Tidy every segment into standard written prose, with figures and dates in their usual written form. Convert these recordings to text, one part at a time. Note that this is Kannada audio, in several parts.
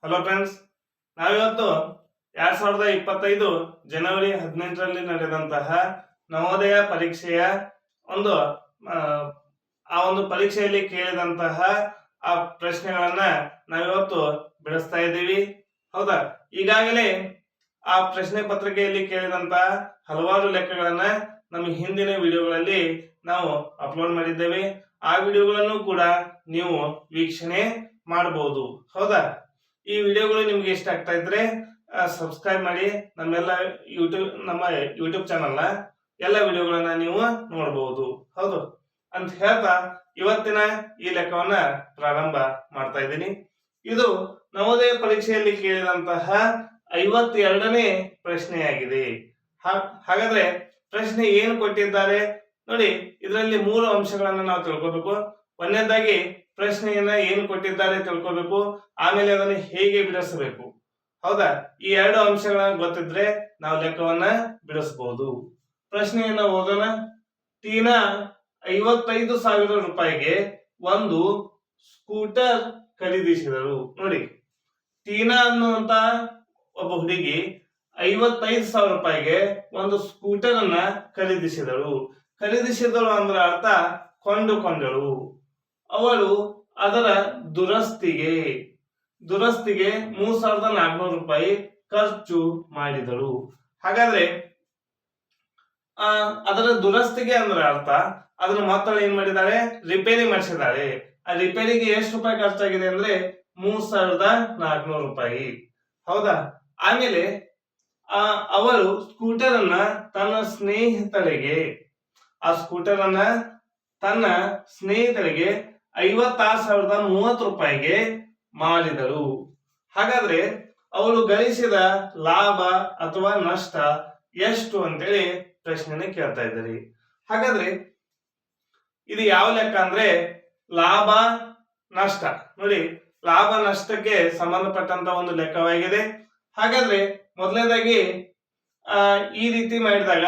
ಹಲೋ ಫ್ರೆಂಡ್ಸ್, ನಾವಿವತ್ತು 2025 ಜನವರಿ 18ರಲ್ಲಿ ನಡೆದಂತಹ ನವೋದಯ ಪರೀಕ್ಷೆಯ ಒಂದು ಆ ಒಂದು ಪರೀಕ್ಷೆಯಲ್ಲಿ ಕೇಳಿದಂತಹ ಆ ಪ್ರಶ್ನೆಗಳನ್ನ ನಾವಿವತ್ತು ಬಿಡಿಸ್ತಾ ಇದ್ದೀವಿ. ಹೌದಾ? ಈಗಾಗಲೇ ಆ ಪ್ರಶ್ನೆ ಪತ್ರಿಕೆಯಲ್ಲಿ ಕೇಳಿದಂತಹ ಹಲವಾರು ಲೆಕ್ಕಗಳನ್ನ ನಮ್ಮ ಹಿಂದಿನ ವಿಡಿಯೋಗಳಲ್ಲಿ ನಾವು ಅಪ್ಲೋಡ್ ಮಾಡಿದ್ದೇವೆ. ಆ ವಿಡಿಯೋಗಳನ್ನು ಕೂಡ ನೀವು ವೀಕ್ಷಣೆ ಮಾಡಬಹುದು. ಹೌದಾ? ಈ ವಿಡಿಯೋಗಳು ನಿಮ್ಗೆ ಇಷ್ಟ ಆಗ್ತಾ ಇದ್ರೆ ಸಬ್ಸ್ಕ್ರೈಬ್ ಮಾಡಿ. ನಮ್ಮ ಯೂಟ್ಯೂಬ್ ಚಾನಲ್ನ ಎಲ್ಲ ವಿಡಿಯೋಗಳನ್ನ ನೀವು ನೋಡಬಹುದು. ಹೌದು ಅಂತ ಹೇಳ್ತಾ ಇವತ್ತಿನ ಈ ಲೆಕ್ಕವನ್ನ ಪ್ರಾರಂಭ ಮಾಡ್ತಾ ಇದ್ದೀನಿ. ಇದು ನವೋದಯ ಪರೀಕ್ಷೆಯಲ್ಲಿ ಕೇಳಿದಂತಹ 52ನೇ ಪ್ರಶ್ನೆಯಾಗಿದೆ. ಹಾಗಾದ್ರೆ ಪ್ರಶ್ನೆ ಏನು ಕೊಟ್ಟಿದ್ದಾರೆ ನೋಡಿ. ಇದರಲ್ಲಿ 3 ಅಂಶಗಳನ್ನ ನಾವು ತಿಳ್ಕೋಬೇಕು. ಒಂದನೇದಾಗಿ ಪ್ರಶ್ನೆಯನ್ನ ಏನು ಕೊಟ್ಟಿದ್ದಾರೆ ತಿಳ್ಕೋಬೇಕು, ಆಮೇಲೆ ಅದನ್ನು ಹೇಗೆ ಬಿಡಿಸಬೇಕು. ಹೌದಾ? ಈ 2 ಅಂಶಗಳನ್ನ ಗೊತ್ತಿದ್ರೆ ನಾವು ಲೆಕ್ಕವನ್ನ ಬಿಡಿಸಬಹುದು. ಪ್ರಶ್ನೆಯನ್ನ ಓದೋಣ. ಟೀನಾ 55,000 ರೂಪಾಯಿಗೆ ಒಂದು ಸ್ಕೂಟರ್ ಖರೀದಿಸಿದರು. ನೋಡಿ, ಟೀನಾ ಅನ್ನುವಂತ ಒಬ್ಬ ಹುಡುಗಿ 55,000 ರೂಪಾಯಿಗೆ ಒಂದು ಸ್ಕೂಟರ್ ಅನ್ನ ಖರೀದಿಸಿದಳು. ಖರೀದಿಸಿದಳು ಅಂದ್ರೆ ಅರ್ಥ ಕೊಂಡುಕೊಂಡಳು. ಅವಳು ಅದರ ದುರಸ್ತಿಗೆ 3,400 ರೂಪಾಯಿ ಖರ್ಚು ಮಾಡಿದಳು. ಹಾಗಾದ್ರೆ ಅದರ ದುರಸ್ತಿಗೆ ಅಂದ್ರೆ ಅರ್ಥ ಅದನ್ನ ಮತ್ತಳು ಏನ್ ಮಾಡಿದಾಳೆ, ರಿಪೇರಿ ಮಾಡಿಸಿದಾಳೆ. ಆ ರಿಪೇರಿಗೆ ಎಷ್ಟು ರೂಪಾಯಿ ಖರ್ಚಾಗಿದೆ ಅಂದ್ರೆ 3,400 ರೂಪಾಯಿ. ಹೌದಾ? ಆಮೇಲೆ ಅವಳು ಸ್ಕೂಟರ್ ಅನ್ನ ತನ್ನ ಸ್ನೇಹಿತರಿಗೆ 56,030 ರೂಪಾಯಿಗೆ ಮಾರಿದಳು. ಹಾಗಾದ್ರೆ ಅವಳು ಗಳಿಸಿದ ಲಾಭ ಅಥವಾ ನಷ್ಟ ಎಷ್ಟು ಅಂತೇಳಿ ಪ್ರಶ್ನೆನ ಕೇಳ್ತಾ ಇದ್ದಾರೆ. ಹಾಗಾದ್ರೆ ಇದು ಯಾವ ಲೆಕ್ಕ ಅಂದ್ರೆ ಲಾಭ ನಷ್ಟ. ನೋಡಿ, ಲಾಭ ನಷ್ಟಕ್ಕೆ ಸಂಬಂಧಪಟ್ಟಂತ ಒಂದು ಲೆಕ್ಕವಾಗಿದೆ. ಹಾಗಾದ್ರೆ ಮೊದಲನೇದಾಗಿ ಈ ರೀತಿ ಮಾಡಿದಾಗ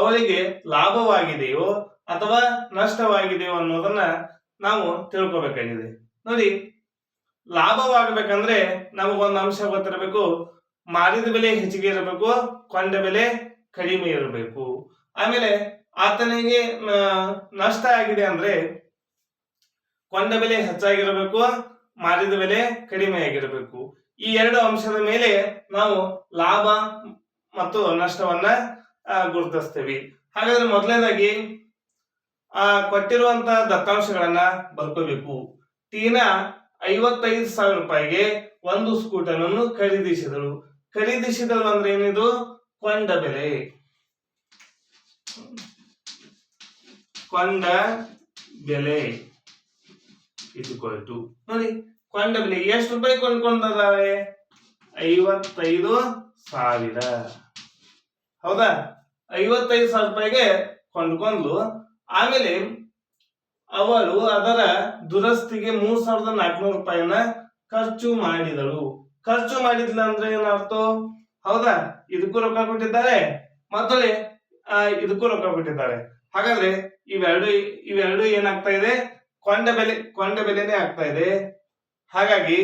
ಅವರಿಗೆ ಲಾಭವಾಗಿದೆಯೋ ಅಥವಾ ನಷ್ಟವಾಗಿದೆಯೋ ಅನ್ನೋದನ್ನ ನಾವು ತಿಳ್ಕೊಬೇಕಾಗಿದೆ. ನೋಡಿ, ಲಾಭವಾಗಬೇಕಂದ್ರೆ ನಮಗೊಂದು ಅಂಶ ಗೊತ್ತಿರಬೇಕು. ಮಾರಿದ ಬೆಲೆ ಹೆಚ್ಚಿಗೆ ಇರಬೇಕು, ಕೊಂಡ ಬೆಲೆ ಕಡಿಮೆ ಇರಬೇಕು. ಆಮೇಲೆ ಆತನಿಗೆ ನಷ್ಟ ಆಗಿದೆ ಅಂದ್ರೆ ಕೊಂಡ ಬೆಲೆ ಹೆಚ್ಚಾಗಿರಬೇಕು, ಮಾರಿದ ಬೆಲೆ ಕಡಿಮೆ ಆಗಿರಬೇಕು. ಈ 2 ಅಂಶದ ಮೇಲೆ ನಾವು ಲಾಭ ಮತ್ತು ನಷ್ಟವನ್ನ ಗುರುತಿಸ್ತೇವೆ. ಹಾಗಾದ್ರೆ ಮೊದಲನೇದಾಗಿ ಕೊಟ್ಟಿರುವಂತಹ ದತ್ತಾಂಶಗಳನ್ನ ಬರ್ಕೋಬೇಕು. ಟೀನಾ 55,000 ರೂಪಾಯಿಗೆ ಒಂದು ಸ್ಕೂಟರ್ ಅನ್ನು ಖರೀದಿಸಿದಳು. ಅಂದ್ರೆ ಏನಿದು? ಕೊಂಡ ಬೆಲೆ. ನೋಡಿ, ಕೊಂಡ ಬೆಲೆ ಎಷ್ಟು ರೂಪಾಯಿ ಕೊಂಡ್ಕೊಂಡಿದ್ದಾರೆ? 55,000. ಹೌದಾ? 55,000 ರೂಪಾಯಿಗೆ ಕೊಂಡ್ಕೊಂಡು ಆಮೇಲೆ ಅವಳು ಅದರ ದುರಸ್ತಿಗೆ 3,400 ರೂಪಾಯಿನ ಖರ್ಚು ಮಾಡಿದಳು. ಖರ್ಚು ಮಾಡಿದ್ಲ ಅಂದ್ರೆ ಏನರ್ಥ? ಹೌದಾ? ಇದಕ್ಕೂ ರೊಕ್ಕ ಕೊಟ್ಟಿದ್ದಾರೆ, ಮತ್ತೆ ಇದಕ್ಕೂ ರೊಕ್ಕ ಕೊಟ್ಟಿದ್ದಾರೆ. ಹಾಗಾದ್ರೆ ಇವೆರಡು ಏನಾಗ್ತಾ ಇದೆ? ಕೊಂಡ ಬೆಲೆನೇ ಆಗ್ತಾ ಇದೆ. ಹಾಗಾಗಿ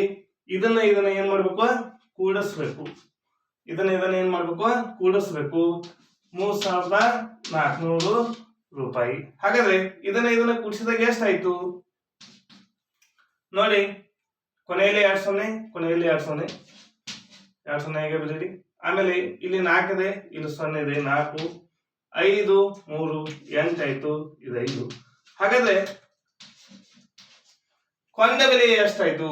ಇದನ್ನ ಏನ್ ಮಾಡ್ಬೇಕು? ಕೂಡಿಸ್ಬೇಕು. ಇದನ್ನ ಏನ್ ಮಾಡ್ಬೇಕು? ಕೂಡಿಸ್ಬೇಕು. 3,400 ರೂಪಾಯಿ. ಹಾಗಾದ್ರೆ ಇದನ್ನ ಕೂಡಿಸಿದಾಗ ಎಷ್ಟಾಯ್ತು ನೋಡಿ. ಕೊನೆಯಲ್ಲಿ 2 ಹೇಗೆ ಬಿಡಿ. ಆಮೇಲೆ ಇಲ್ಲಿ 4 ಇದೆ, ಇಲ್ಲಿ 0 ಇದೆ. 4, 5, 3, 8 ಆಯ್ತು. ಇದು 5. ಹಾಗಾದ್ರೆ ಕೊಂಡ ಬೆಲೆ ಎಷ್ಟಾಯ್ತು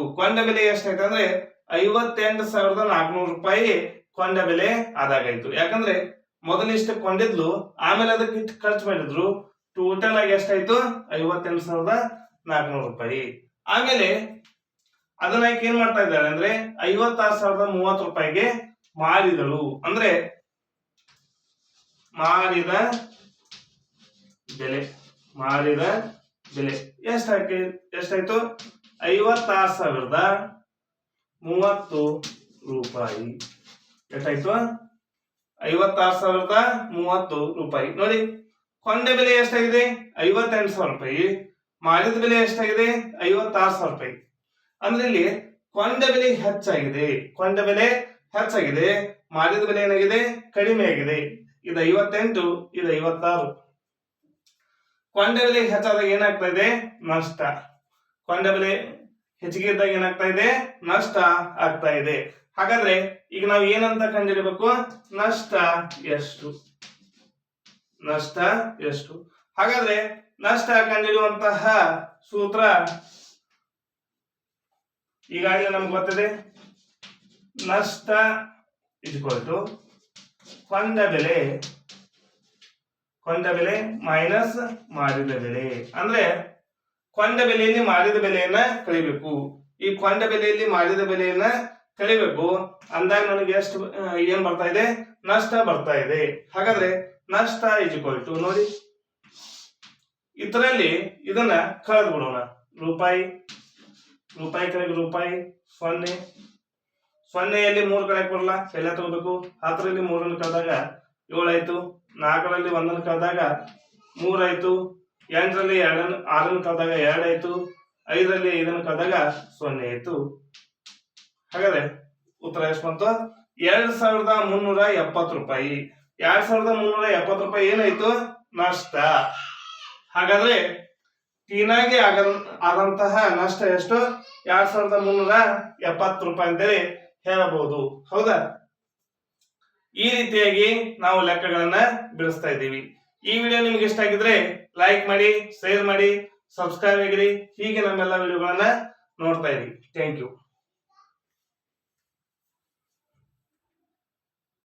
ಅಂದ್ರೆ 58,400 ರೂಪಾಯಿ ಕೊಂಡ ಬೆಲೆ ಆದಾಗಾಯ್ತು. ಯಾಕಂದ್ರೆ ಮೊದಲಿಷ್ಟು ಕೊಂಡಿದ್ಲು, ಆಮೇಲೆ ಅದಕ್ಕೆ ಖರ್ಚು ಮಾಡಿದ್ರು. ಟೋಟಲ್ ಆಗಿ ಎಷ್ಟಾಯ್ತು? 58,400 ರೂಪಾಯಿ. ಆಮೇಲೆ ಅದನ್ನ ಏನ್ ಮಾಡ್ತಾ ಇದ್ದಾರೆ ಅಂದ್ರೆ 56,030 ರೂಪಾಯಿಗೆ ಮಾರಿದಳು. ಅಂದ್ರೆ ಮಾರಿದ ಬೆಲೆ ಎಷ್ಟಾಯ್ತು? 56,030 ರೂಪಾಯಿ. ಎಷ್ಟಾಯ್ತು? 56,030 ರೂಪಾಯಿ. ನೋಡಿ, ಕೊಂಡ ಬೆಲೆ ಎಷ್ಟಾಗಿದೆ? 58,000 ರೂಪಾಯಿ. ಮಾರಿದ ಬೆಲೆ ಎಷ್ಟಾಗಿದೆ? 56,000 ರೂಪಾಯಿ. ಅಂದ್ರೆ ಇಲ್ಲಿ ಕೊಂಡ ಬೆಲೆ ಹೆಚ್ಚಾಗಿದೆ, ಕೊಂಡ ಬೆಲೆ ಹೆಚ್ಚಾಗಿದೆ, ಮಾರಿದ ಬೆಲೆ ಏನಾಗಿದೆ ಕಡಿಮೆ ಆಗಿದೆ. ಇದು 58, ಇದು 56. ಕೊಂಡ ಬೆಲೆ ಹೆಚ್ಚಾದಾಗ ಏನಾಗ್ತಾ ಇದೆ ನಷ್ಟ, ಕೊಂಡ ಬೆಲೆ ಹೆಚ್ಚಿಗೆ ಇದ್ದಾಗ ಏನಾಗ್ತಾ ಇದೆ ನಷ್ಟ ಆಗ್ತಾ ಇದೆ. ಹಾಗಾದ್ರೆ ಈಗ ನಾವು ಏನಂತ ಕಂಡುಹಿಡಬೇಕು, ನಷ್ಟ ಎಷ್ಟು, ನಷ್ಟ ಎಷ್ಟು. ಹಾಗಾದ್ರೆ ನಷ್ಟ ಕಂಡುಹಿಡಿಯುವಂತಹ ಸೂತ್ರ ಈಗಾಗಲೇ ನಮ್ಗೆ ಗೊತ್ತಿದೆ. ನಷ್ಟ = ಕೊಂಡ ಬೆಲೆ, ಕೊಂಡ ಬೆಲೆ ಮೈನಸ್ ಮಾರಿದ ಬೆಲೆ. ಅಂದ್ರೆ ಕೊಂಡ ಬೆಲೆಯಲ್ಲಿ ಮಾರಿದ ಬೆಲೆಯನ್ನ ಕಳಿಬೇಕು. ಈ ಕೊಂಡ ಬೆಲೆಯಲ್ಲಿ ಮಾರಿದ ಬೆಲೆಯನ್ನ ಕಳಿಬೇಕು ಅಂದಾಗ ನನಗೆ ಎಷ್ಟು ಏನ್ ಬರ್ತಾ ಇದೆ ನಷ್ಟ ಬರ್ತಾ ಇದೆ. ಹಾಗಾದ್ರೆ ನಷ್ಟ = ನೋಡಿ ಇದರಲ್ಲಿ ಇದನ್ನ ಕಳೆದು ಬಿಡೋಣ. ರೂಪಾಯಿ, ರೂಪಾಯಿ ಕಡೆಗೆ ರೂಪಾಯಿ 0, 0ಯಲ್ಲಿ 3 ಕಳೆಕ್ ಬರಲ್ಲ, ಎಲ್ಲ ತಗೋಬೇಕು. 10ರಲ್ಲಿ 3 ಕಳೆದಾಗ 7 ಆಯ್ತು, 4ರಲ್ಲಿ 1 ಕಳೆದಾಗ 3 ಆಯ್ತು, 8ರಲ್ಲಿ 6 ಕಳೆದಾಗ 2 ಆಯ್ತು, 5ರಲ್ಲಿ 5 ಕಳೆದಾಗ 0 ಆಯ್ತು. ಹಾಗಾದ್ರೆ ಉತ್ತರ ಎಷ್ಟು ಬಂತು? 2370 ರೂಪಾಯಿ. 2370 ರೂಪಾಯಿ ಏನಾಯ್ತು ನಷ್ಟ. ಹಾಗಾದ್ರೆ ಟೀನಾಗೆ ಆದಂತಹ ನಷ್ಟ ಎಷ್ಟು? 2370 ರೂಪಾಯಿ ಅಂತೇಳಿ ಹೇಳಬಹುದು. ಹೌದಾ? ಈ ರೀತಿಯಾಗಿ ನಾವು ಲೆಕ್ಕಗಳನ್ನ ಬಿಡಿಸ್ತಾ ಇದ್ದೀವಿ. ಈ ವಿಡಿಯೋ ನಿಮ್ಗೆ ಇಷ್ಟ ಆಗಿದ್ರೆ ಲೈಕ್ ಮಾಡಿ, ಶೇರ್ ಮಾಡಿ, ಸಬ್ಸ್ಕ್ರೈಬ್ ಆಗಿರಿ. ಹೀಗೆ ನಮ್ಮೆಲ್ಲ ವಿಡಿಯೋಗಳನ್ನ ನೋಡ್ತಾ ಇರಿ. Thank you.